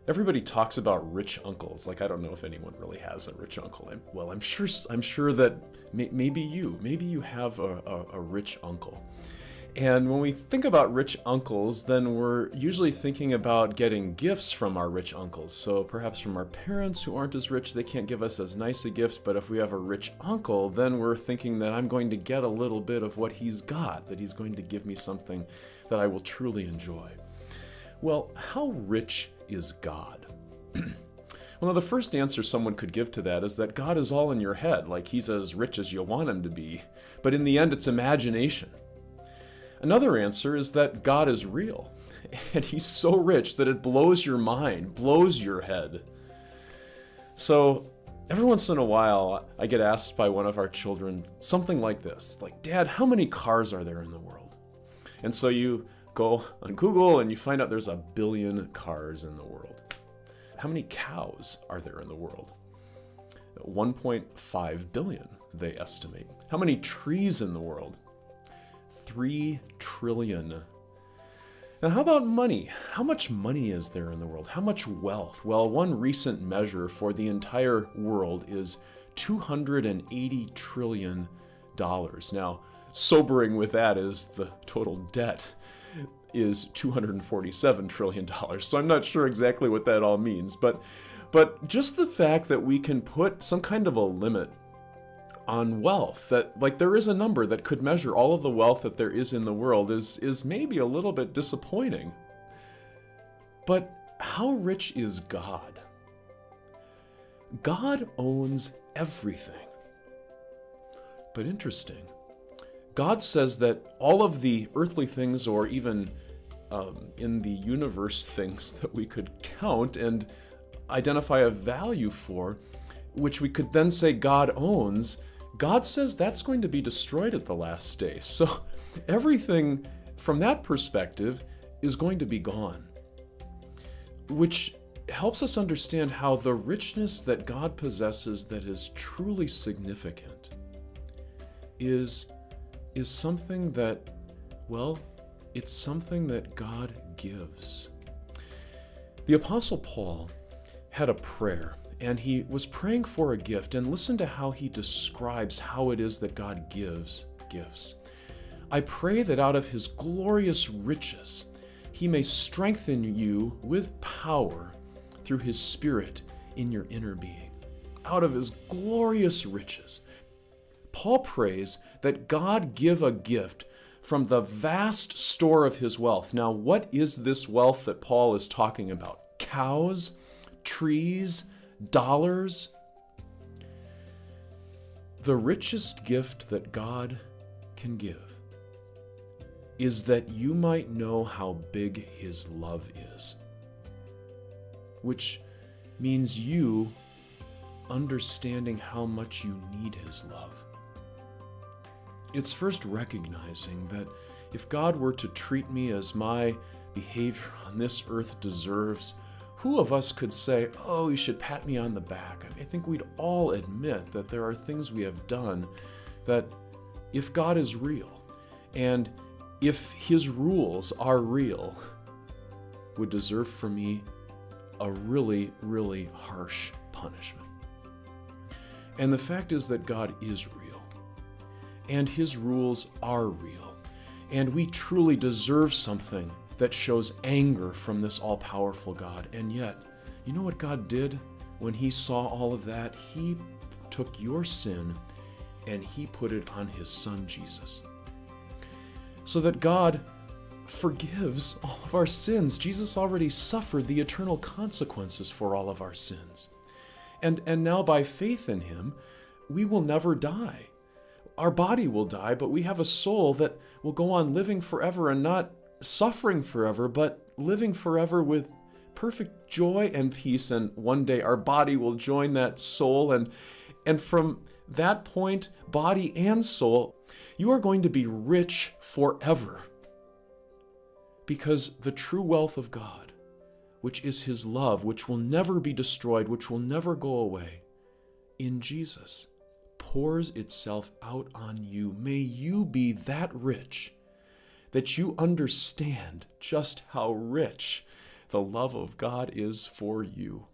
Everybody talks about rich uncles. Like, I don't know if anyone really has a rich uncle. I'm sure that maybe you have a rich uncle. And when we think about rich uncles, then we're usually thinking about getting gifts from our rich uncles. So perhaps from our parents who aren't as rich, they can't give us as nice a gift. But if we have a rich uncle, then we're thinking that I'm going to get a little bit of what he's got, that he's going to give me something that I will truly enjoy. Well, how rich is God? Well, the first answer someone could give to that is that God is all in your head, like he's as rich as you want him to be. But in the end, it's imagination. Another answer is that God is real, and he's so rich that it blows your mind, blows your head. So every once in a while, I get asked by one of our children something like this, like, Dad, how many cars are there in the world? And so you go on Google and you find out there's 1 billion cars in the world. How many cows are there in the world? 1.5 billion, they estimate. How many trees in the world? 3 trillion. Now, how about money? How much money is there in the world? How much wealth? Well, one recent measure for the entire world is $280 trillion. Now, sobering with that is the total debt is $247 trillion. So I'm not sure exactly what that all means, but just the fact that we can put some kind of a limit on wealth, that like there is a number that could measure all of the wealth that there is in the world is maybe a little bit disappointing. But how rich is God? God owns everything. But interesting. God says that all of the earthly things, or even in the universe things that we could count and identify a value for, which we could then say God owns, God says that's going to be destroyed at the last day. So everything from that perspective is going to be gone, which helps us understand how the richness that God possesses that is truly significant is something that, well, it's something that God gives. The Apostle Paul had a prayer, and he was praying for a gift, and listen to how he describes how it is that God gives gifts. I pray that out of his glorious riches, he may strengthen you with power through his Spirit in your inner being. Out of his glorious riches. Paul prays that God give a gift from the vast store of his wealth. Now, what is this wealth that Paul is talking about? Cows? Trees? Dollars? The richest gift that God can give is that you might know how big his love is, which means you understanding how much you need his love. It's first recognizing that if God were to treat me as my behavior on this earth deserves, who of us could say, oh, you should pat me on the back? I think we'd all admit that there are things we have done that, if God is real, and if his rules are real, would deserve for me a really, really harsh punishment. And the fact is that God is real, and his rules are real, and we truly deserve something that shows anger from this all-powerful God. And yet, you know what God did when he saw all of that? He took your sin and he put it on his son Jesus, so that God forgives all of our sins. Jesus already suffered the eternal consequences for all of our sins. And now by faith in him, we will never die. Our body will die, but we have a soul that will go on living forever, and not suffering forever, but living forever with perfect joy and peace. And one day our body will join that soul, and from that point, body and soul, you are going to be rich forever, because the true wealth of God, which is his love, which will never be destroyed, which will never go away, in Jesus, pours itself out on you. May you be that rich that you understand just how rich the love of God is for you.